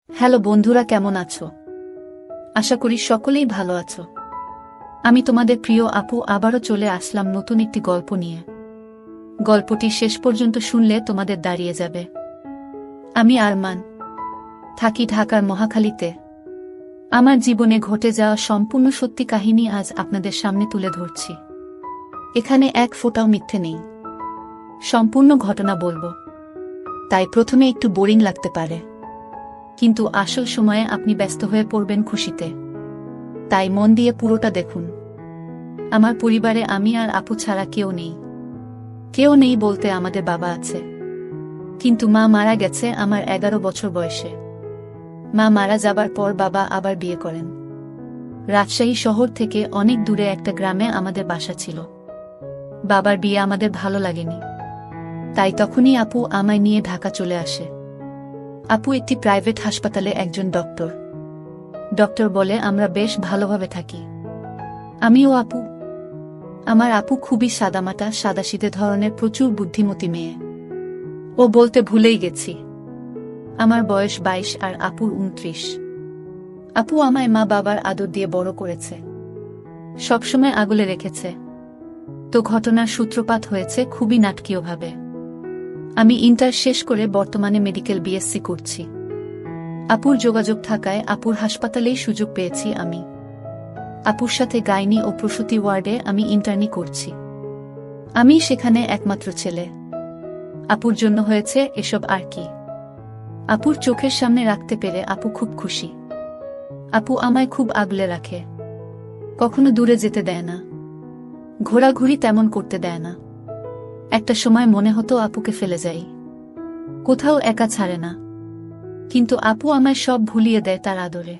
Hello বন্ধুরা, কেমন আছো? আশা করি সকলেই ভালো আছো। আমি তোমাদের প্রিয় আপু আবারও চলে আসলাম নতুন একটি গল্প নিয়ে। গল্পটি শেষ পর্যন্ত শুনলে তোমাদের দাঁড়িয়ে যাবে। আমি আরমান, থাকি ঢাকার মহাখালীতে। আমার জীবনে ঘটে যাওয়া সম্পূর্ণ সত্যি কাহিনী আজ আপনাদের সামনে তুলে ধরছি। এখানে এক ফোঁটাও মিথ্যে নেই, সম্পূর্ণ ঘটনা বলবো। তাই প্রথমে একটু বোরিং লাগতে পারে, কিন্তু আসল সময়ে আপনি ব্যস্ত হয়ে পড়বেন খুশিতে। তাই মন দিয়ে পুরোটা দেখুন। আমার পরিবারে আমি আর আপু ছাড়া কেউ নেই। কেউ নেই বলতে আমাদের বাবা আছে, কিন্তু মা মারা গেছে আমার 11 বছর বয়সে। মা মারা যাবার পর বাবা আবার বিয়ে করেন। রাজশাহী শহর থেকে অনেক দূরে একটা গ্রামে আমাদের বাসা ছিল। বাবার বিয়ে আমাদের ভালো লাগেনি, তাই তখনই আপু আমায় নিয়ে ঢাকা চলে আসে। আপু একটি প্রাইভেট হাসপাতালে একজন ডক্টর। ডক্টর বলে আমরা বেশ ভালোভাবে থাকি। আমিও আপু। আমার আপু খুবই সাদামাটা, সাদাসিধে ধরনের, প্রচুর বুদ্ধিমতী মেয়ে। ও বলতে ভুলেই গেছি, আমার বয়স 22 আর আপুর 29। আপু আমায় মা বাবার আদর দিয়ে বড় করেছে, সবসময় আগলে রেখেছে। তো ঘটনার সূত্রপাত হয়েছে খুবই নাটকীয়ভাবে। আমি ইন্টার শেষ করে বর্তমানে মেডিকেল বিএসসি করছি। আপুর যোগাযোগ থাকায় আপুর হাসপাতালেই সুযোগ পেয়েছি আমি। আপুর সাথে গাইনি ও প্রসূতি ওয়ার্ডে আমি ইন্টার্নি করছি। আমি সেখানে একমাত্র ছেলে। আপুর জন্য হয়েছে এসব আর কি। আপুর চোখের সামনে রাখতে পেরে আপু খুব খুশি। আপু আমায় খুব আগলে রাখে, কখনো দূরে যেতে দেয় না, ঘোরাঘুরি তেমন করতে দেয় না। একটা সময় মনে হতো আপুকে ফেলে যাই, কোথাও একা ছাড়ে না, কিন্তু আপু আমায় সব ভুলিয়ে দেয় তার আদরে।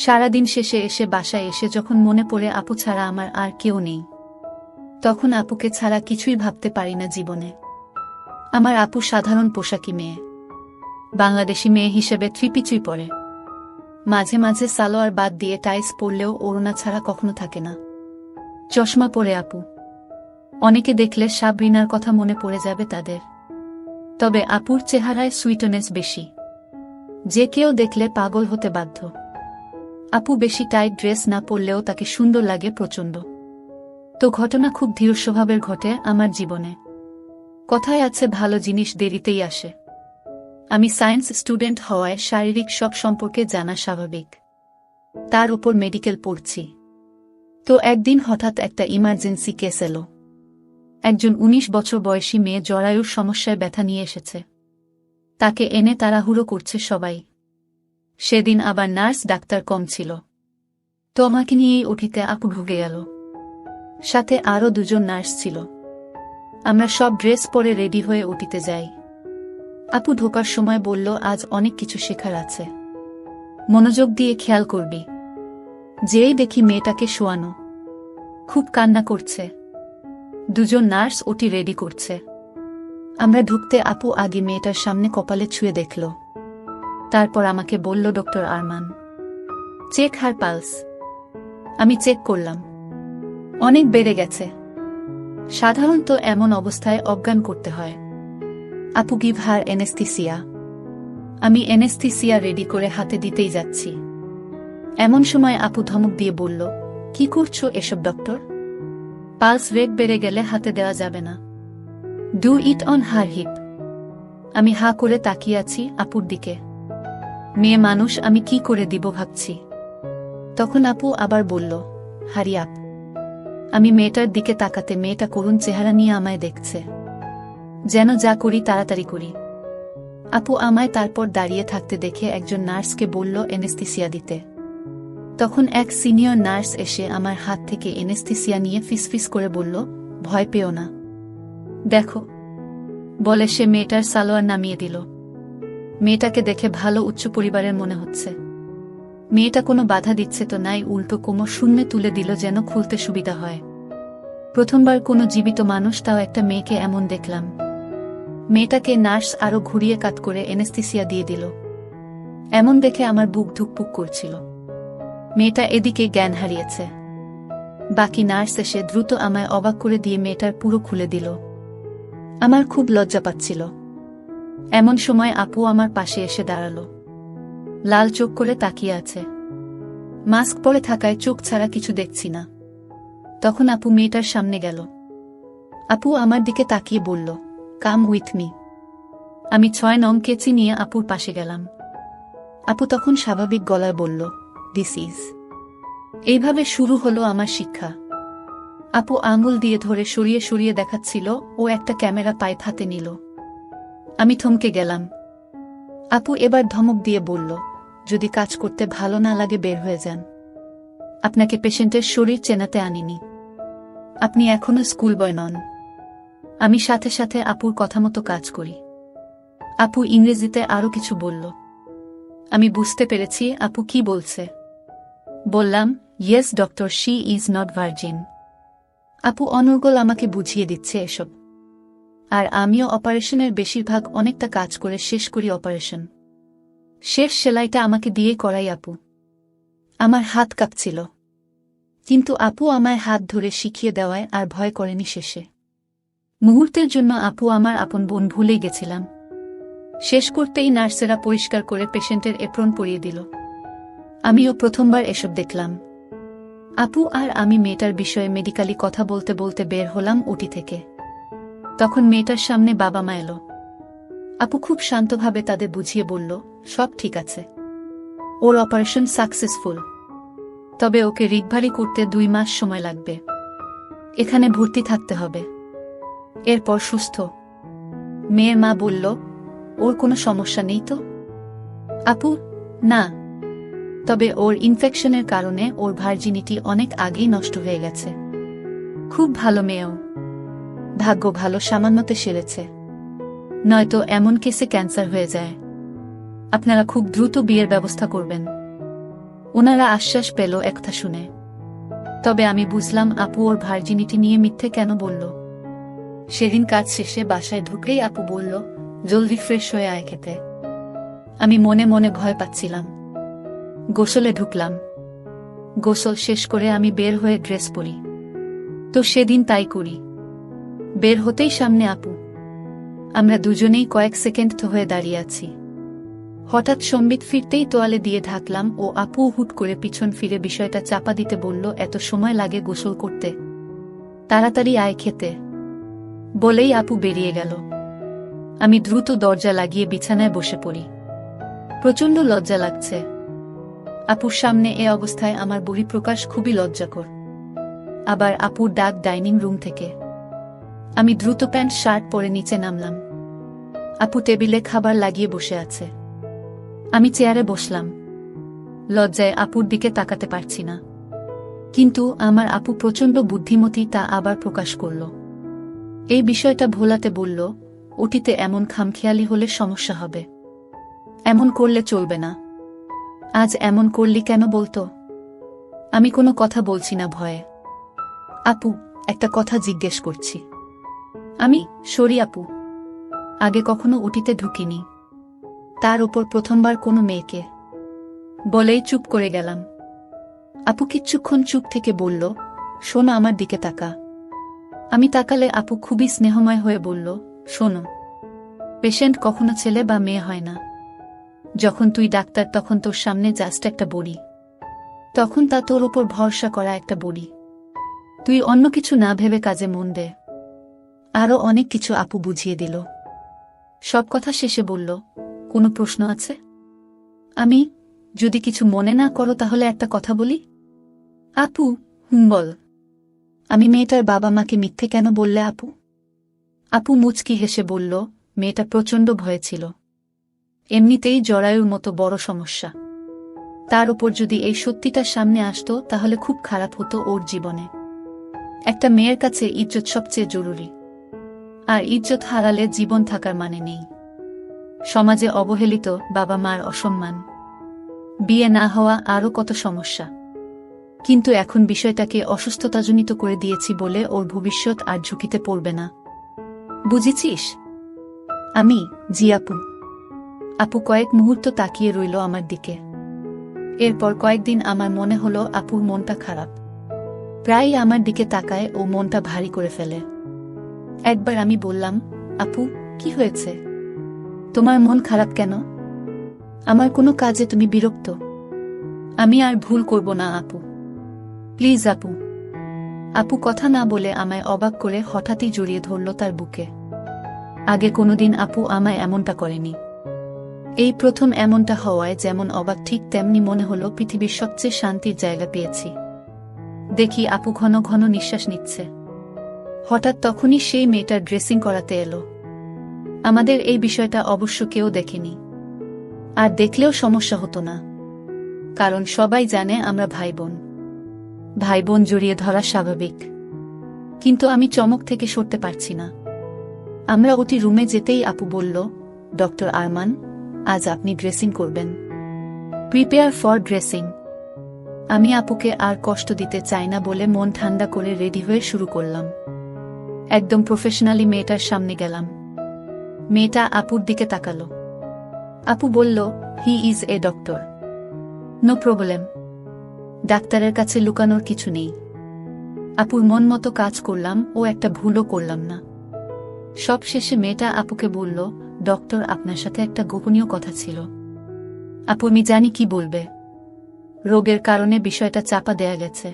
সারাদিন শেষে এসে বাসায় এসে যখন মনে পড়ে আপু ছাড়া আমার আর কেউ নেই, তখন আপুকে ছাড়া কিছুই ভাবতে পারি না জীবনে। আমার আপু সাধারণ পোশাকি মেয়ে, বাংলাদেশি মেয়ে হিসেবে থ্রিপিচুই পরে। মাঝে মাঝে সালোয়ার বাদ দিয়ে টাইস পরলেও ওড়না ছাড়া কখনো থাকে না। চশমা পরে আপু। অনেকে দেখলে সাবরিনার কথা মনে পড়ে যাবে তাদের। তবে আপুর চেহারায় সুইটনেস বেশি, যে কেউ দেখলে পাগল হতে বাধ্য। আপু বেশি টাইট ড্রেস না পরলেও তাকে সুন্দর লাগে প্রচণ্ড। তো ঘটনা খুব ধীর স্বভাবের ঘটে আমার জীবনে। কথায় আছে ভালো জিনিস দেরিতেই আসে। আমি সায়েন্স স্টুডেন্ট হওয়ায় শারীরিক সব সম্পর্কে জানা স্বাভাবিক, তার উপর মেডিকেল পড়ছি। তো একদিন হঠাৎ একটা ইমার্জেন্সি কেস এলো। একজন 19 বছর বয়সী মেয়ে জরায়ুর সমস্যায় ব্যথা নিয়ে এসেছে। তাকে এনে তাড়াহুড়ো করছে সবাই। সেদিন আবার নার্স ডাক্তার কম ছিল। তো আমাকে নিয়েই ওটিতে আপু ঢুকে গেল। সাথে আরও 2জন নার্স ছিল। আমরা সব ড্রেস পরে রেডি হয়ে ওটিতে যাই। আপু ঢোকার সময় বলল, আজ অনেক কিছু শেখার আছে, মনোযোগ দিয়ে খেয়াল করবি। যেই দেখি মেয়েটাকে শোয়ানো, খুব কান্না করছে। 2জন নার্স ওটি রেডি করছে। আমরা ঢুকতে আপু আগে মেয়েটার সামনে কপালে ছুঁয়ে দেখল। তারপর আমাকে বলল, ডক্টর আরমান, চেক হার পালস। আমি চেক করলাম, অনেক বেড়ে গেছে। সাধারণত এমন অবস্থায় অজ্ঞান করতে হয়। আপু গিভ হার এনেস্থিসিয়া। আমি এনেস্থিসিয়া রেডি করে হাতে দিতেই যাচ্ছি। এমন সময় আপু ধমক দিয়ে বলল, কি করছো এসব ডক্টর? পালস রেট বেড়ে গেলে হাতে দেওয়া যাবে না। Do it on her hip. আমি হা করে তাকিয়ে আছি আপুর দিকে। মেয়ে মানুষ, আমি কি করে দিব ভাবছি। তখন আপু আবার বলল, হারি আপ। আমি মেয়েটার দিকে তাকাতে মেয়েটা করুণ চেহারা নিয়ে আমায় দেখছে, যেন যা করি তাড়াতাড়ি করি। আপু আমায় তারপর দাঁড়িয়ে থাকতে দেখে একজন নার্সকে বলল এনেস্থিসিয়া দিতে। তখন এক সিনিয়র নার্স এসে আমার হাত থেকে এনেস্থিসিয়া নিয়ে ফিসফিস করে বলল, ভয় পেও না, দেখো, বলে সে মেয়েটার সালোয়ার নামিয়ে দিল। মেয়েটাকে দেখে ভালো উচ্চ পরিবারের মনে হচ্ছে। মেয়েটা কোনো বাধা দিচ্ছে তো নাই, উল্টো কোমর শূন্যে তুলে দিল যেন খুলতে সুবিধা হয়। প্রথমবার কোনো জীবিত মানুষ, তাও একটা মেয়েকে এমন দেখলাম। মেয়েটাকে নার্স আরো ঘুরিয়ে কাত করে এনেস্থিসিয়া দিয়ে দিল। এমন দেখে আমার বুক ধুকপুক করছিল। মেয়েটা এদিকে জ্ঞান হারিয়েছে। বাকি নার্স এসে দ্রুত আমায় অবাক করে দিয়ে মেয়েটার পুরো খুলে দিল। আমার খুব লজ্জা পাচ্ছিল। এমন সময় আপু আমার পাশে এসে দাঁড়ালো। লাল চোখ করে তাকিয়ে আছে। মাস্ক পরে থাকায় চোখ ছাড়া কিছু দেখছি না। তখন আপু মেয়েটার সামনে গেল। আপু আমার দিকে তাকিয়ে বলল, কাম উইথ মি। আমি 6 নং কেচি নিয়ে আপুর পাশে গেলাম। আপু তখন স্বাভাবিক গলায় বলল, দিস ইজ। এইভাবে শুরু হলো আমার শিক্ষা। আপু আঙুল দিয়ে ধরে সরিয়ে সরিয়ে দেখাচ্ছিল, ও একটা ক্যামেরা পাইপ হাতে নিল। আমি থমকে গেলাম। আপু এবার ধমক দিয়ে বলল, যদি কাজ করতে ভালো না লাগে বের হয়ে যান। আপনাকে পেশেন্টের শরীর চেনাতে আনিনি। আপনি এখনো স্কুল বয় নন। আমি সাথে সাথে আপুর কথা মতো কাজ করি। আপু ইংরেজিতে আরো কিছু বলল। আমি বুঝতে পেরেছি আপু কি বলছে। বললাম, yes doctor, she is not virgin. আপু অনর্গল আমাকে বুঝিয়ে দিচ্ছে এসব। আর আমিও অপারেশনের বেশিরভাগ অনেকটা কাজ করে শেষ করি অপারেশন। শেষ সেলাইটা আমাকে দিয়ে করাই আপু। আমার হাত কাঁপছিল, কিন্তু আপু আমায় হাত ধরে শিখিয়ে দেওয়ায় আর ভয় করেনি শেষে। মুহূর্তের জন্য আপু আমার আপন বোন ভুলেই গেছিলাম। শেষ করতেই নার্সেরা পরিষ্কার করে পেশেন্টের এপ্রন পরিয়ে দিল। আমিও প্রথমবার এসব দেখলাম। আপু আর আমি মেয়েটার বিষয়ে মেডিকেলি কথা বলতে বলতে বের হলাম ওটি থেকে। তখন মেয়েটার সামনে বাবা মা এলো। আপু খুব শান্তভাবে তাদের বুঝিয়ে বলল, সব ঠিক আছে, ওর অপারেশন সাকসেসফুল, তবে ওকে রিকভারি করতে 2 মাস সময় লাগবে। এখানে ভর্তি থাকতে হবে, এরপর সুস্থ। মেয়ের মা বলল, ওর কোনো সমস্যা নেই তো? আপু, না, তবে ওর ইনফেকশনের কারণে ওর ভার্জিনিটি অনেক আগেই নষ্ট হয়ে গেছে। খুব ভালো মেয়েও, ভাগ্য ভালো সামান্যতে সেরেছে, নয়তো এমন কেসে ক্যান্সার হয়ে যায়। আপনারা খুব দ্রুত বিয়ের ব্যবস্থা করবেন। ওনারা আশ্বাস পেল একথা শুনে। তবে আমি বুঝলাম আপু ওর ভার্জিনিটি নিয়ে মিথ্যে কেন বলল। সেদিন কাজ শেষে বাসায় ঢুকেই আপু বলল, জলদি ফ্রেশ হয়ে আয় খেতে। আমি মনে মনে ভয় পাচ্ছিলাম। গোসলে ঢুকলাম। গোসল শেষ করে আমি বের হয়ে ড্রেস পরি। তো সেদিন তাই করি। বের হতেই সামনে আপু। আমরা দুজনেই কয়েক সেকেন্ড হয়ে দাঁড়িয়ে আছি। হঠাৎ সম্বিত ফিরতেই তোয়ালে দিয়ে ঢাকলাম ও আপু হুট করে পিছন ফিরে বিষয়টা চাপা দিতে বলল, এত সময় লাগে গোসল করতে? তাড়াতাড়ি আয় খেতে। বলেই আপু বেরিয়ে গেল। আমি দ্রুত দরজা লাগিয়ে বিছানায় বসে পড়ি। প্রচণ্ড লজ্জা লাগছে। আপুর সামনে এ অবস্থায় আমার বহিঃপ্রকাশ খুবই লজ্জাকর। আবার আপুর ডাক ডাইনিং রুম থেকে। আমি দ্রুত প্যান্ট শার্ট পরে নিচে নামলাম। আপু টেবিলে খাবার লাগিয়ে বসে আছে। আমি চেয়ারে বসলাম। লজ্জায় আপুর দিকে তাকাতে পারছি না। কিন্তু আমার আপু প্রচণ্ড বুদ্ধিমতী, তা আবার প্রকাশ করল। এই বিষয়টা ভোলাতে বলল, ওটিতে এমন খামখেয়ালি হলে সমস্যা হবে। এমন করলে চলবে না। আজ এমন করলি কেন বলতো? আমি কোনো কথা বলছি না ভয়ে। আপু, একটা কথা জিজ্ঞেস করছি। আমি, সরি আপু, আগে কখনো ওটিতে ঢুকিনি, তার উপর প্রথমবার কোনো মেয়েকে। বলেই চুপ করে গেলাম। আপু কিচ্ছুক্ষণ চুপ থেকে বলল, শোনো, আমার দিকে তাকা। আমি তাকালে আপু খুবই স্নেহময় হয়ে বলল, শোনো, পেশেন্ট কখনো ছেলে বা মেয়ে হয় না। যখন তুই ডাক্তার তখন তোর সামনে জাস্ট একটা বড়ি। তখন তা তোর উপর ভরসা করা একটা বড়ি। তুই অন্য কিছু না ভেবে কাজে মন দে। আরও অনেক কিছু আপু বুঝিয়ে দিল। সব কথা শেষে বলল, কোনো প্রশ্ন আছে? আমি, যদি কিছু মনে না করো তাহলে একটা কথা বলি। আপু, বল। আমি মেয়েটার বাবা মাকে মিথ্যে কেন বললে আপু? আপু মুচকি হেসে বলল, মেয়েটা প্রচণ্ড ভয়ে ছিল। এমনিতেই জরায়ুর মতো বড় সমস্যা, তার উপর যদি এই সত্যিটা সামনে আসতো তাহলে খুব খারাপ হতো ওর জীবনে। একটা মেয়ের কাছে ইজ্জত সবচেয়ে জরুরি, আর ইজ্জত হারালে জীবন থাকার মানে নেই। সমাজে অবহেলিত, বাবা মার অসম্মান, বিয়ে না হওয়া, আরও কত সমস্যা। কিন্তু এখন বিষয়টাকে অসুস্থতাজনিত করে দিয়েছি বলে ওর ভবিষ্যৎ আর ঝুঁকিতে পড়বে না। বুঝেছিস? আমি, জি আপু। আপু কয়েক মুহূর্ত তাকিয়ে রইল আমার দিকে। এরপর কয়েকদিন আমার মনে হলো আপুর মনটা খারাপ। প্রায়ই আমার দিকে তাকায় ও মনটা ভারী করে ফেলে। একবার আমি বললাম, আপু, কি হয়েছে? তোমার মন খারাপ কেন? আমার কোনো কাজে তুমি বিরক্ত? আমি আর ভুল করব না আপু, প্লিজ আপু। আপু কথা না বলে আমায় অবাক করে হঠাৎই জড়িয়ে ধরল তার বুকে। আগে কোনোদিন আপু আমায় এমনটা করেনি। এই প্রথম এমনটা হওয়ায় যেমন অবাক ঠিক তেমনি মনে হলো পৃথিবীর সবচেয়ে শান্তির জায়গা পেয়েছি। দেখি আপু ঘন ঘন নিঃশ্বাস নিচ্ছে। হঠাৎ তখনই সেই মেয়েটার ড্রেসিং করাতে এলো। আমাদের এই বিষয়টা অবশ্য কেউ দেখেনি, আর দেখলেও সমস্যা হতো না, কারণ সবাই জানে আমরা ভাই বোন। ভাই বোন জড়িয়ে ধরা স্বাভাবিক। কিন্তু আমি চমক থেকে সরতে পারছি না। আমরা ওটি রুমে যেতেই আপু বলল, ডক্টর আরমান, আজ আপনি ড্রেসিং করবেন। Prepare for dressing. আমি আপুকে আর কষ্ট দিতে চাই না বলে মন ঠান্ডা করে রেডি হয়ে শুরু করলাম। একদম প্রফেশনালি মেয়েটার সামনে গেলাম। মেয়েটা আপুর দিকে তাকালো। আপু বলল, he is a doctor, no problem. ডাক্তারের কাছে লুকানোর কিছু নেই। আপুর মন মতো কাজ করলাম ও একটা ভুলও করলাম না। সব শেষে মেয়েটা আপুকে বলল, ডক্টর, আপনার সাথে একটা গোপনীয় কথা ছিল। আপু, আমি জানি কি বলবে। রোগের কারণে বিষয়টা চাপা দেয়া গেছে।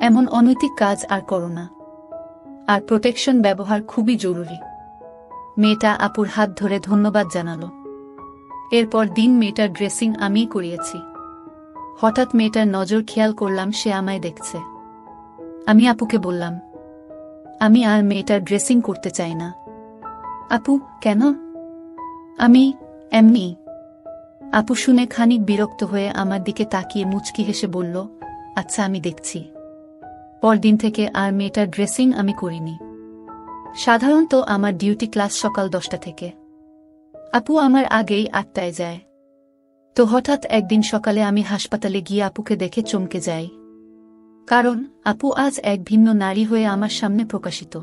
এমন অনৈতিক কাজ আর করো না। আর প্রোটেকশন ব্যবহার খুবই জরুরি। মেয়েটা আপুর হাত ধরে ধন্যবাদ জানালো। এরপর দিন মেয়েটার ড্রেসিং আমিই করিয়েছি। হঠাৎ মেয়েটার নজর খেয়াল করলাম সে আমায় দেখছে। আমি আপুকে বললাম, আমি আর মেয়েটার ড্রেসিং করতে চাই না। আপু, কেন? আমি এমনি। আপু শুনে খানিক বিরক্ত হয়ে আমার দিকে তাকিয়ে মুচকি হেসে বলল, আচ্ছা, আমি দেখছি। পরদিন থেকে আর মেয়েটার ড্রেসিং আমি করিনি। সাধারণত আমার ডিউটি ক্লাস সকাল 10টা থেকে। আপু আমার আগেই 8টায় যায়। তো হঠাৎ একদিন সকালে আমি হাসপাতালে গিয়ে আপুকে দেখে চমকে যাই। কারণ আপু আজ এক ভিন্ন নারী হয়ে আমার সামনে প্রকাশিত।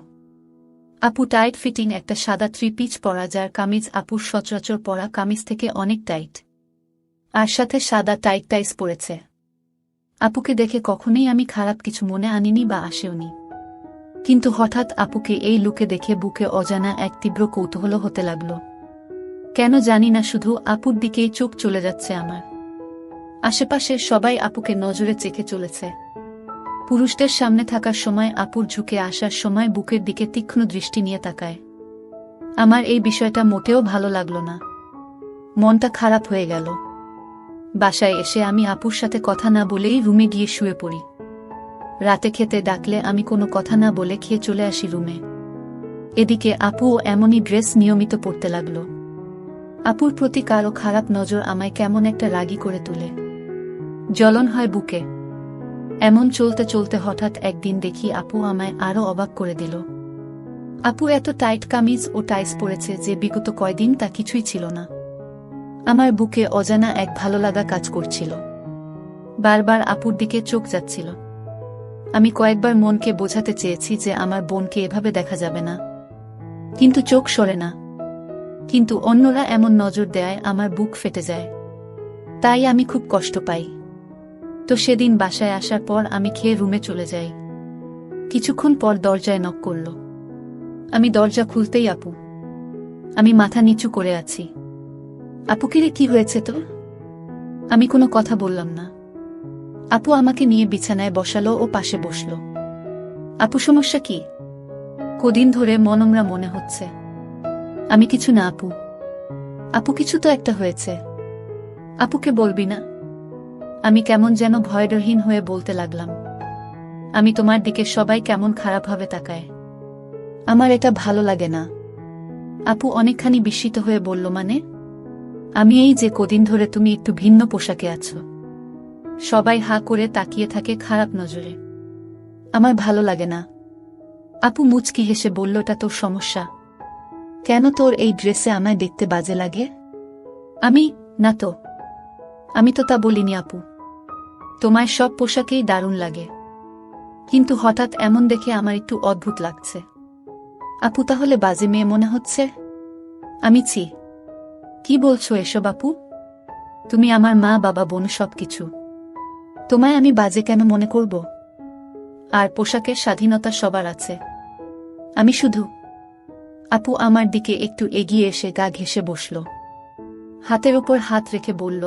আপু টাইট ফিটিং একটা সাদা 3 পিচ পরা, যার কামিজ আপুর সচরাচর পরা কামিজ থেকে অনেক টাইট, আর সাথে সাদা টাইট টাইস পরেছে। আপুকে দেখে কখনোই আমি খারাপ কিছু মনে আনিনি বা আসেওনি। কিন্তু হঠাৎ আপুকে এই লুকে দেখে বুকে অজানা এক তীব্র কৌতূহল হতে লাগল। কেন জানি না, শুধু আপুর দিকেই চোখ চলে যাচ্ছে আমার। আশেপাশে সবাই আপুকে নজরে চেখে চলেছে। পুরুষদের সামনে থাকার সময় আপুর ঝুঁকে আসার সময় বুকের দিকে তীক্ষ্ণ দৃষ্টি নিয়ে তাকায়। আমার এই বিষয়টা মোটেও ভালো লাগলো না। মনটা খারাপ হয়ে গেল। বাসায় এসে আমি আপুর সাথে কথা না বলেই রুমে গিয়ে শুয়ে পড়ি। রাতে খেতে ডাকলে আমি কোনো কথা না বলে খেয়ে চলে আসি রুমে। এদিকে আপুও এমনই ড্রেস নিয়মিত পরতে লাগল। আপুর প্রতি কারো খারাপ নজর আমায় কেমন একটা রাগী করে তোলে। জ্বলন হয় বুকে। এমন চলতে চলতে হঠাৎ একদিন দেখি আপু আমায় আরো অবাক করে দিল। আপু এত টাইট কামিজ ও টাইস পরেছে যে বিগত কয়দিন তা কিছুই ছিল না। আমার বুকে অজানা এক ভালো লাগা কাজ করছিল। বারবার আপুর দিকে চোখ যাচ্ছিল। আমি কয়েকবার মনকে বোঝাতে চেয়েছি যে আমার বোনকে এভাবে দেখা যাবে না, কিন্তু চোখ সরে না। কিন্তু অন্যরা এমন নজর দেয় আমার বুক ফেটে যায়। তাই আমি খুব কষ্ট পাই। তো সেদিন বাসায় আসার পর আমি খেয়ে রুমে চলে যাই। কিছুক্ষণ পর দরজায় নক করল। আমি দরজা খুলতেই আপু। আমি মাথা নিচু করে আছি। আপুকে রে, কি হয়েছে তো? আমি কোনো কথা বললাম না। আপু আমাকে নিয়ে বিছানায় বসালো ও পাশে বসল। আপু, সমস্যা কি? কদিন ধরে মনমরা মনে হচ্ছে। আমি কিছু না আপু। আপু, কিছু তো একটা হয়েছে। আপুকে বলবি না? আমি কেমন যেন ভয়ডরহীন হয়ে বলতে লাগলাম। আমি তোমার দিকে সবাই কেমন খারাপভাবে তাকায়। আমার এটা ভালো লাগে না। আপু অনেকখানি বিস্মিত হয়ে বলল, মানে? আমি এই যে কদিন ধরে তুমি একটু ভিন্ন পোশাকে আছো, সবাই হা করে তাকিয়ে থাকে খারাপ নজরে। আমার ভালো লাগে না। আপু মুচকি হেসে বলল, এটা তোর সমস্যা। কেন, তোর এই ড্রেসে আমায় দেখতে বাজে লাগে? আমি না তো। আমি তো তা বলিনি আপু। তোমায় সব পোশাকেই দারুণ লাগে। কিন্তু হঠাৎ এমন দেখে আমার একটু অদ্ভুত লাগছে। আপু, তাহলে বাজে মেয়ে মনে হচ্ছে? আমি ছি। কি বলছো এসব আপু? তুমি আমার মা, বাবা, বোন, সবকিছু। তোমায় আমি বাজে কেন মনে করব? আর পোশাকের স্বাধীনতা সবার আছে। আমি শুধু। আপু আমার দিকে একটু এগিয়ে এসে গা ঘেঁষে বসল। হাতের উপর হাত রেখে বলল,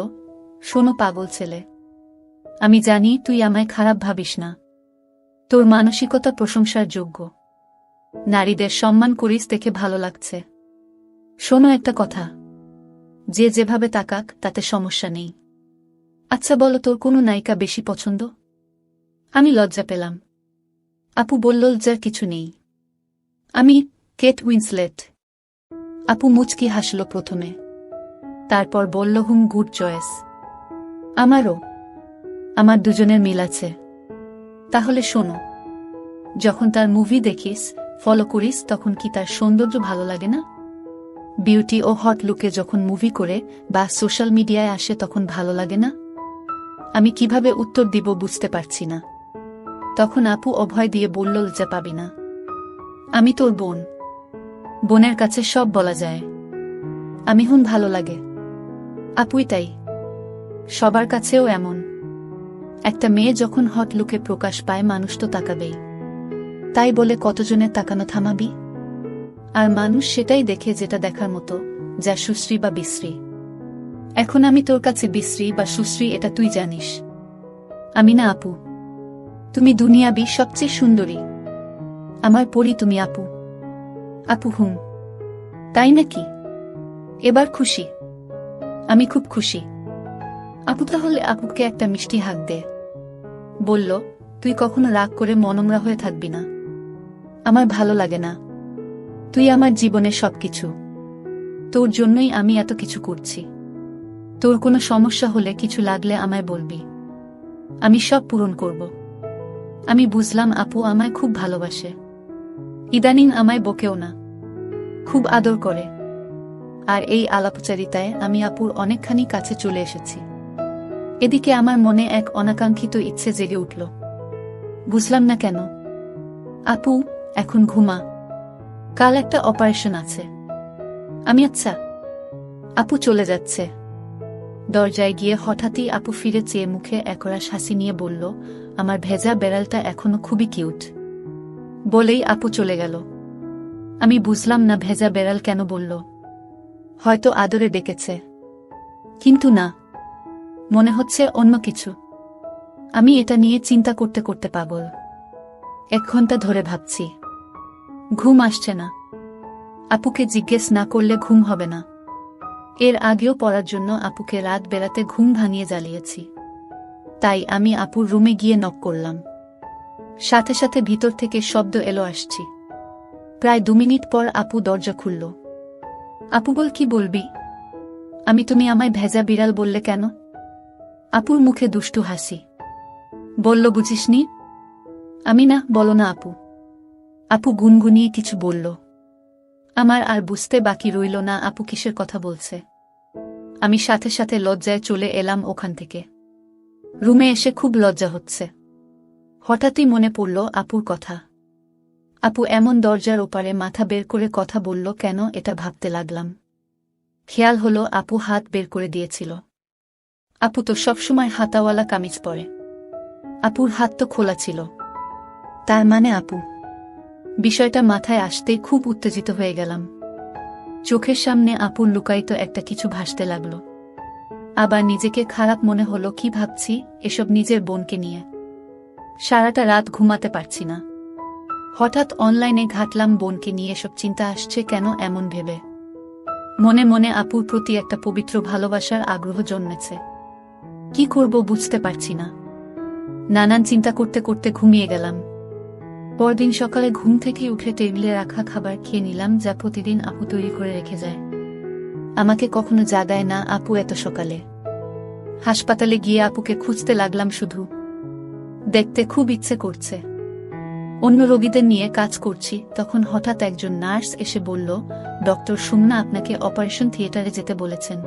শোনো পাগল ছেলে, আমি জানি তুই আমায় খারাপ ভাবিস না। তোর মানসিকতা প্রশংসার যোগ্য। নারীদের সম্মান করিস দেখে ভালো লাগছে। শোনো একটা কথা, যে যেভাবে তাকাক তাতে সমস্যা নেই। আচ্ছা বলো, তোর কোনো নায়িকা বেশি পছন্দ? আমি লজ্জা পেলাম। আপু বলল, লজ্জার কিছু নেই, আমি কেট উইন্সলেট। আপু মুচকি হাসল প্রথমে, তারপর বলল, গুড চয়েস। আমারও। আমার দুজনের মিল আছে। তাহলে শোনো, যখন তার মুভি দেখিস, ফলো করিস, তখন কি তার সৌন্দর্য ভালো লাগে না? বিউটি ও হট লুকে যখন মুভি করে বা সোশ্যাল মিডিয়ায় আসে তখন ভালো লাগে না? আমি কিভাবে উত্তর দিব বুঝতে পারছি না। তখন আপু অভয় দিয়ে বলল, লজ্জা পাবি না, আমি তোর বোন। বোনের কাছে সব বলা যায়। আমি ভালো লাগে। আপুই তাই, সবার কাছেও এমন। একটা মেয়ে যখন হট লুকে প্রকাশ পায় মানুষ তো তাকাবেই। তাই বলে কতজনের তাকানো থামাবি? আর মানুষ সেটাই দেখে যেটা দেখার মতো, যা সুশ্রী বা বিশ্রী। এখন আমি তোর কাছে বিশ্রী বা সুশ্রী এটা তুই জানিস। আমি না আপু। তুমি দুনিয়াবি সবচেয়ে সুন্দরী। আমার পরি তুমি আপু। আপু তাই নাকি? এবার খুশি? আমি খুব খুশি। আপু তাহলে আপুকে একটা মিষ্টি হাঁক দে। বলল, তুই কখনো রাগ করে মনমরা হয়ে থাকবি না। আমার ভালো লাগে না। তুই আমার জীবনে সবকিছু। তোর জন্যই আমি এত কিছু করছি। তোর কোনো সমস্যা হলে কিছু লাগলে আমায় বলবি, আমি সব পূরণ করব। আমি বুঝলাম আপু আমায় খুব ভালোবাসে। ইদানিং আমায় বকেও না, খুব আদর করে। আর এই আলাপচারিতায় আমি আপুর অনেকখানি কাছে চলে এসেছি। এদিকে আমার মনে এক অনাকাঙ্ক্ষিত ইচ্ছে জেগে উঠল। বুঝলাম না কেন। আপু এখন ঘুমা, কাল একটা অপারেশন আছে। আমি আচ্ছা। আপু চলে যাচ্ছে। দরজায় গিয়ে হঠাৎই আপু ফিরে চেয়ে মুখে একরাশ হাসি নিয়ে বলল, আমার ভেজা বেড়ালটা এখনো খুবই কিউট। বলেই আপু চলে গেল। আমি বুঝলাম না ভেজা বেড়াল কেন বলল। হয়তো আদরে ডেকেছে, কিন্তু না, মনে হচ্ছে অন্য কিছু। আমি এটা নিয়ে চিন্তা করতে করতে পাগল। 1 ঘন্টা ধরে ভাবছি, ঘুম আসছে না। আপুকে জিজ্ঞেস না করলে ঘুম হবে না। এর আগেও পড়ার জন্য আপুকে রাত বেড়াতে ঘুম ভাঙিয়ে জ্বালিয়েছি। তাই আমি আপুর রুমে গিয়ে নক করলাম। সাথে সাথে ভিতর থেকে শব্দ এলো, আসছি। প্রায় 2 মিনিট পর আপু দরজা খুলল। আপু বল, কি বলবি? আমি তুমি আমায় ভেজা বিড়াল বললে কেন? আপুর মুখে দুষ্টু হাসি। বলল, বুঝিসনি? আমি না, বলো না আপু। আপু গুনগুনিয়ে কিছু বলল। আমার আর বুঝতে বাকি রইল না আপু কিসের কথা বলছে। আমি সাথে সাথে লজ্জায় চলে এলাম ওখান থেকে। রুমে এসে খুব লজ্জা হচ্ছে। হঠাৎই মনে পড়ল আপুর কথা। আপু এমন দরজার ওপারে মাথা বের করে কথা বলল কেন, এটা ভাবতে লাগলাম। খেয়াল হলো আপু হাত বের করে দিয়েছিল। আপু তো সবসময় হাতাওয়ালা কামিজ পরে। আপুর হাত তো খোলা ছিল। তার মানে আপু। বিষয়টা মাথায় আসতেই খুব উত্তেজিত হয়ে গেলাম। চোখের সামনে আপুর লুকায়িত একটা কিছু ভাসতে লাগলো। আবার নিজেকে খারাপ মনে হলো, কি ভাবছি এসব নিজের বোনকে নিয়ে। সারাটা রাত ঘুমাতে পারছি না। হঠাৎ অনলাইনে ঘাটলাম বোনকে নিয়ে এসব চিন্তা আসছে কেন এমন ভেবে। মনে মনে আপুর প্রতি একটা পবিত্র ভালোবাসার আগ্রহ জন্মেছে। কি করব বুঝতে পারছি না। নানান চিন্তা করতে করতে ঘুমিয়ে গেলাম। পরদিন সকালে ঘুম থেকে উঠে টেবিলে রাখা খাবার খেয়ে নিলাম, যা প্রতিদিন আপু তৈরি করে রেখে যায়। আমাকে কখনো জাগায় না আপু এত সকালে। হাসপাতালে গিয়ে আপুকে খুঁজতে লাগলাম শুধু। দেখতে খুব ইচ্ছে করছে। অন্য রোগীদের নিয়ে কাজ করছি, তখন হঠাৎ একজন নার্স এসে বলল, ডক্টর সুমনা আপনাকে অপারেশন থিয়েটারে যেতে বলেছেন।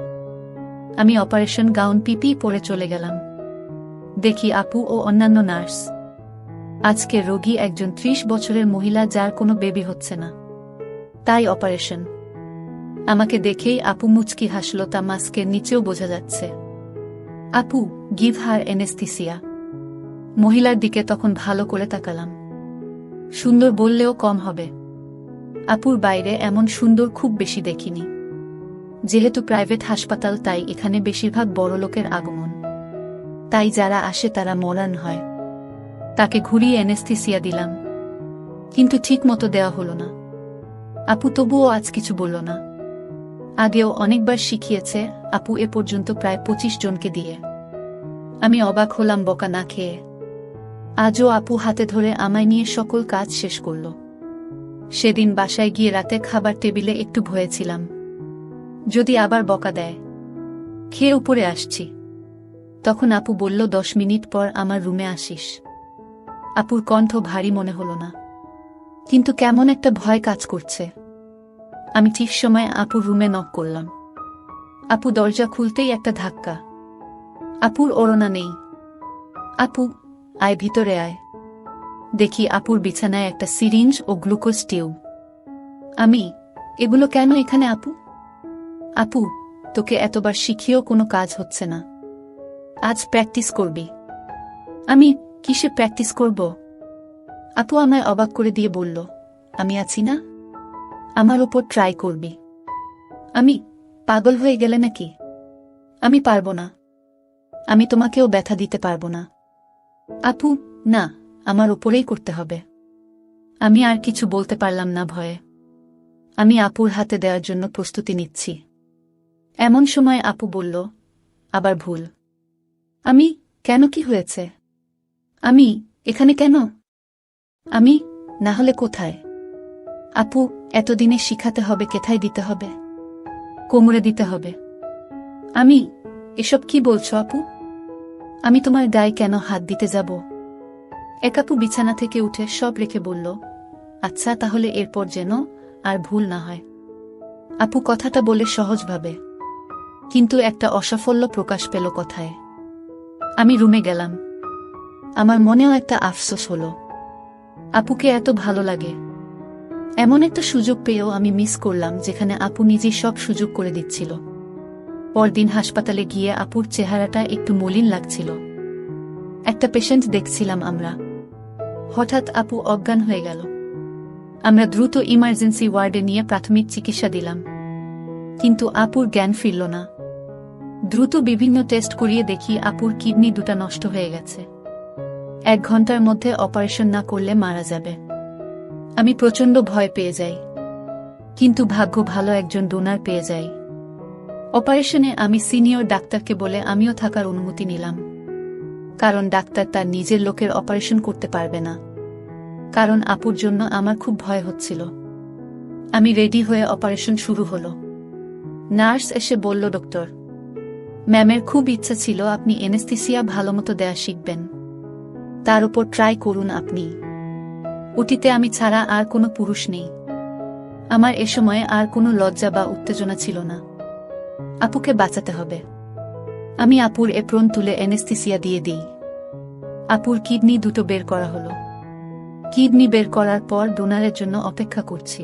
আমি অপারেশন গাউন পিপি পরে চলে গেলাম। দেখি আপু ও অন্যান্য নার্স। আজকে রোগী একজন 30 বছরের মহিলা, যার কোনো বেবি হচ্ছে না, তাই অপারেশন। আমাকে দেখেই আপু মুচকি হাসল, তা মাস্কের নিচেও বোঝা যাচ্ছে। আপু, গিভ হার এনেস্থিসিয়া। মহিলার দিকে তখন ভালো করে তাকালাম। সুন্দর বললেও কম হবে। আপুর বাইরে এমন সুন্দর খুব বেশি দেখিনি। যেহেতু প্রাইভেট হাসপাতাল তাই এখানে বেশিরভাগ বড়লোকের আগমন, তাই যারা আসে তারা মরান হয়। তাকে ঘুরিয়ে অ্যানেস্থেসিয়া দিলাম, কিন্তু ঠিক মতো দেওয়া হলো না। আপু তবুও আজ কিছু বলল না। আগেও অনেকবার শিখিয়েছে আপু, এ পর্যন্ত প্রায় 25 জনকে দিয়ে। আমি অবাক হলাম বকা না খেয়ে। আজও আপু হাতে ধরে আমায় নিয়ে সকল কাজ শেষ করল। সেদিন বাসায় গিয়ে রাতে খাবার টেবিলে একটু ভয়ে ছিলাম, যদি আবার বকা দেয়। খেয়ে উপরে আসছি, তখন আপু বলল 10 মিনিট পর আমার রুমে আসিস। আপুর কণ্ঠ ভারী মনে হলো না, কিন্তু কেমন একটা ভয় কাজ করছে। আমি ঠিক সময় আপুর রুমে নক করলাম। আপু দরজা খুলতেই একটা ধাক্কা। আপুর ওড়না নেই। আপু, আয় ভিতরে আয়। দেখি আপুর বিছানায় একটা সিরিঞ্জ ও গ্লুকোজ টিউব। আমি, এগুলো কেন এখানে আপু? আপু, তোকে এতবার শিখিয়েও কোনো কাজ হচ্ছে না, আজ প্র্যাকটিস করবি। আমি, কিসে প্র্যাকটিস করব? আপু আমায় অবাক করে দিয়ে বলল, আমি আছি না, আমার উপর ট্রাই করবি। আমি, পাগল হয়ে গেলে নাকি? আমি পারবো না। আমি তোমাকেও ব্যথা দিতে পারবো না। আপু, না, আমার উপরেই করতে হবে। আমি আর কিছু বলতে পারলাম না ভয়ে। আমি আপুর হাতে দেওয়ার জন্য প্রস্তুতি নিচ্ছি। এমন সময় আপু বলল, আবার ভুল। আমি, কেন, কি হয়েছে? আমি, এখানে কেন? আমি, না হলে কোথায়? আপু, এতদিনে শিখাতে হবে কেথায় দিতে হবে? কোমরে দিতে হবে। আমি, এসব কি বলছো আপু? আমি তোমার গায়ে কেন হাত দিতে যাব? এক আপু বিছানা থেকে উঠে সব রেখে বলল, আচ্ছা তাহলে এরপর যেন আর ভুল না হয়। আপু কথাটা বলে সহজভাবে, কিন্তু একটা অসাফল্য প্রকাশ পেল কথায়। আমি রুমে গেলাম। আমার মনেও একটা আফসোস হলো, আপুকে এত ভালো লাগে। এমন একটা সুযোগ পেয়েও আমি মিস করলাম, যেখানে আপু নিজেই সব সুযোগ করে দিচ্ছিল। পরদিন হাসপাতালে গিয়ে আপুর চেহারাটা একটু মলিন লাগছিল। একটা পেশেন্ট দেখছিলাম আমরা। হঠাৎ আপু অজ্ঞান হয়ে গেল। আমরা দ্রুত ইমার্জেন্সি ওয়ার্ডে নিয়ে প্রাথমিক চিকিৎসা দিলাম, কিন্তু আপুর জ্ঞান ফিরল না। দ্রুত বিভিন্ন টেস্ট করিয়ে দেখি আপুর কিডনি দুটা নষ্ট হয়ে গেছে। 1 ঘন্টার মধ্যে অপারেশন না করলে মারা যাবে। আমি প্রচণ্ড ভয় পেয়ে যাই, কিন্তু ভাগ্য ভালো, একজন ডোনার পেয়ে যাই। অপারেশনে আমি সিনিয়র ডাক্তারকে বলে আমিও থাকার অনুমতি নিলাম, কারণ ডাক্তার তার নিজের লোকের অপারেশন করতে পারবে না। কারণ আপুর জন্য আমার খুব ভয় হচ্ছিল। আমি রেডি হয়ে অপারেশন শুরু হলো। নার্স এসে বলল, ডক্টর ম্যামের খুব ইচ্ছা ছিল আপনি এনেস্থেসিয়া ভালোমতো দেয়া শিখবেন, তার উপর ট্রাই করুন আপনি। ওটিতে আমি ছাড়া আর কোনো পুরুষ নেই। আমার এ সময়ে আর কোনো লজ্জা বা উত্তেজনা ছিল না। আপুকে বাঁচাতে হবে। আমি আপুর এপ্রন তুলে এনেস্থেসিয়া দিয়ে দিই। আপুর কিডনি দুটো বের করা হলো। কিডনি বের করার পর ডোনারের জন্য অপেক্ষা করছি।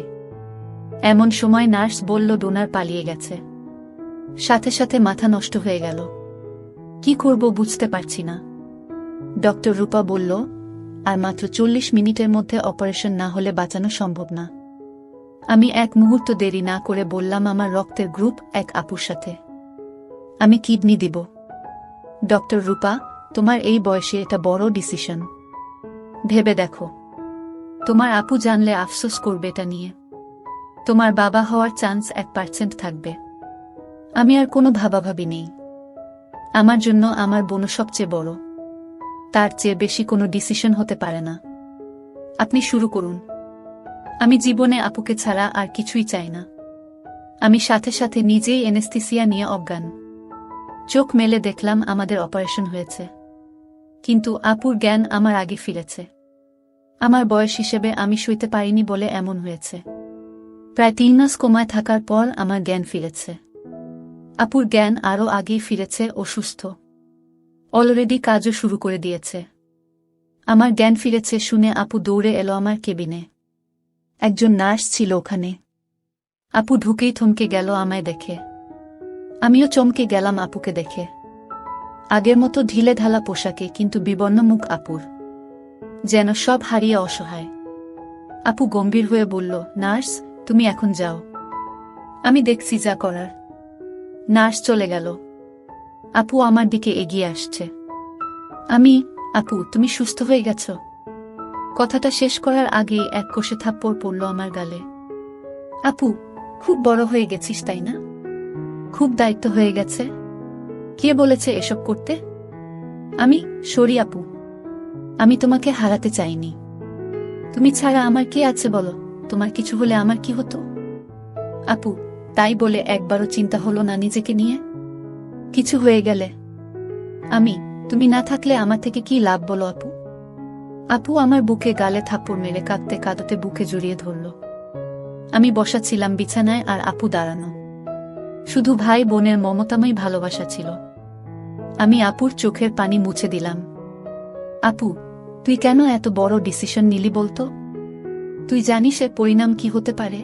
এমন সময় নার্স বলল, ডোনার পালিয়ে গেছে। সাথে সাথে মাথা নষ্ট হয়ে গেল। কি করব বুঝতে পারছি না। ডক্টর রূপা বলল, আর মাত্র 40 মিনিটের মধ্যে অপারেশন না হলে বাঁচানো সম্ভব না। আমি এক মুহূর্ত দেরি না করে বললাম, আমার রক্তের গ্রুপ 1 আপুর সাথে, আমি কিডনি দিব। ডক্টর রূপা, তোমার এই বয়সে এটা বড় ডিসিশন। ভেবে দেখো, তোমার আপু জানলে আফসোস করবে এটা নিয়ে। তোমার বাবা হওয়ার চান্স 1% থাকবে। আমি আর কোনো ভাবাভাবি নেই। আমার জন্য আমার বোন সবচেয়ে বড়, তার চেয়ে বেশি কোনো ডিসিশন হতে পারে না। আপনি শুরু করুন। আমি জীবনে আপুকে ছাড়া আর কিছুই চাই না। আমি সাথে সাথে নিজেই এনেস্থেসিয়া নিয়ে অজ্ঞান। চোখ মেলে দেখলাম আমাদের অপারেশন হয়েছে, কিন্তু আপুর জ্ঞান আমার আগে ফিরেছে। আমার বয়স হিসেবে আমি সইতে পারিনি বলে এমন হয়েছে। প্রায় 3 মাস কোমায় থাকার পর আমার জ্ঞান ফিরেছে। আপুর জ্ঞান আরও আগেই ফিরেছে ও সুস্থ। অলরেডি কাজও শুরু করে দিয়েছে। আমার জ্ঞান ফিরেছে শুনে আপু দৌড়ে এলো আমার কেবিনে। একজন নার্স ছিল ওখানে। আপু ঢুকেই থমকে গেল আমায় দেখে। আমিও চমকে গেলাম আপুকে দেখে। আগের মতো ঢিলে ঢালা পোশাকে, কিন্তু বিবর্ণ মুখ আপুর, যেন সব হারিয়ে অসহায়। আপু গম্ভীর হয়ে বলল, নার্স তুমি এখন যাও, আমি দেখছি যা করার। নার্স চলে গেল। আপু আমার দিকে এগিয়ে আসছে। আপু তুমি সুস্থ হয়ে গেছ? কথাটা শেষ করার আগেই এক কষে থাপ্পড় পড়ল আমার গালে। আপু, খুব বড় হয়ে গেছিস তাই না? খুব দায়িত্ব হয়ে গেছে। কে বলেছে এসব করতে? সরি আপু, আমি তোমাকে হারাতে চাইনি। তুমি ছাড়া আমার কে আছে বলো? তোমার কিছু হলে আমার কি হতো? আপু, তাই বলে একবারও চিন্তা হলো না নিজেকে নিয়ে? কিছু হয়ে গেলে? তুমি না থাকলে আমার থেকে কি লাভ বলো আপু? আপু আমার বুকে গালে থাপ্পড় মেরে কাঁদতে কাঁদতে বুকে জড়িয়ে ধরল। আমি বসা ছিলাম বিছানায় আর আপু দাঁড়ানো। শুধু ভাই বোনের মমতাময় ভালোবাসা ছিল। আমি আপুর চোখের পানি মুছে দিলাম। আপু, তুই কেন এত বড় ডিসিশন নিলি বলতো? তুই জানিস এর পরিণাম কি হতে পারে?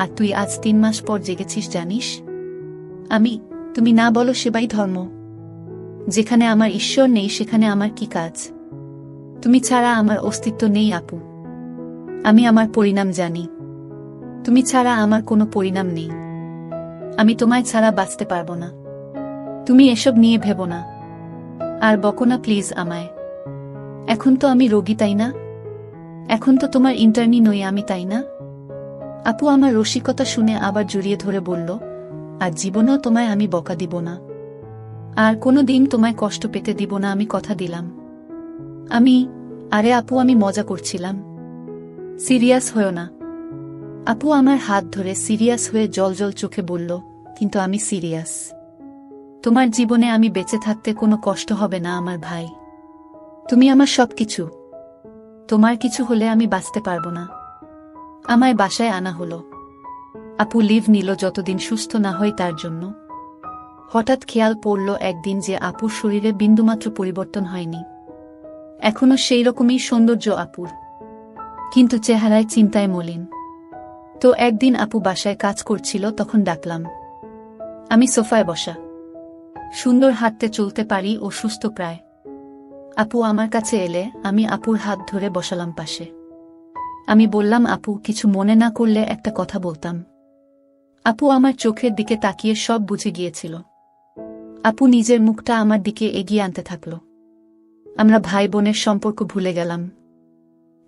আর তুই আজ 3 মাস পর জেগেছিস জানিস? তুমি না বলো সেবাই ধর্ম। যেখানে আমার ঈশ্বর নেই সেখানে আমার কি কাজ? তুমি ছাড়া আমার অস্তিত্ব নেই আপু। আমি আমার পরিণাম জানি। তুমি ছাড়া আমার কোনো পরিণাম নেই। আমি তোমায় ছাড়া বাঁচতে পারবো না। তুমি এসব নিয়ে ভেবো না। আর বকো না প্লিজ আমায়। এখন তো আমি রোগী তাই না? এখন তো তোমার ইন্টার্নি নই আমি তাই না? আপু আমার রসিকতা শুনে আবার জড়িয়ে ধরে বলল, আর জীবনেও তোমায় আমি বকা দিব না। আর কোনো দিন তোমায় কষ্ট পেতে দিব না, আমি কথা দিলাম। আরে আপু আমি মজা করছিলাম। সিরিয়াস হয়ো না। আপু আমার হাত ধরে সিরিয়াস হয়ে জলজল চোখে বলল, কিন্তু আমি সিরিয়াস। তোমার জীবনে আমি বেঁচে থাকতে কোনো কষ্ট হবে না আমার ভাই। তুমি আমার সবকিছু। তোমার কিছু হলে আমি বাঁচতে পারবো না। আমায় বাসায় আনা হলো। আপু লিভ নিল যতদিন সুস্থ না হয় তার জন্য। হঠাৎ খেয়াল পড়ল একদিন যে আপুর শরীরে বিন্দুমাত্র পরিবর্তন হয়নি। এখনো সেই রকমই সৌন্দর্য আপুর, কিন্তু চেহারায় চিন্তায় মলিন। তো একদিন আপু বাসায় কাজ করছিল, তখন ডাকলাম। আমি সোফায় বসা, সুন্দর হাঁটতে চলতে পারি ও সুস্থ প্রায়। আপু আমার কাছে এলে আমি আপুর হাত ধরে বসালাম পাশে। আমি বললাম, আপু কিছু মনে না করলে একটা কথা বলতাম। আপু আমার চোখের দিকে তাকিয়ে সব বুঝে গিয়েছিল। আপু নিজের মুখটা আমার দিকে এগিয়ে আনতে থাকল। আমরা ভাই বোনের সম্পর্ক ভুলে গেলাম।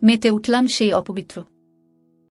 মেতে উঠলাম সেই অপবিত্র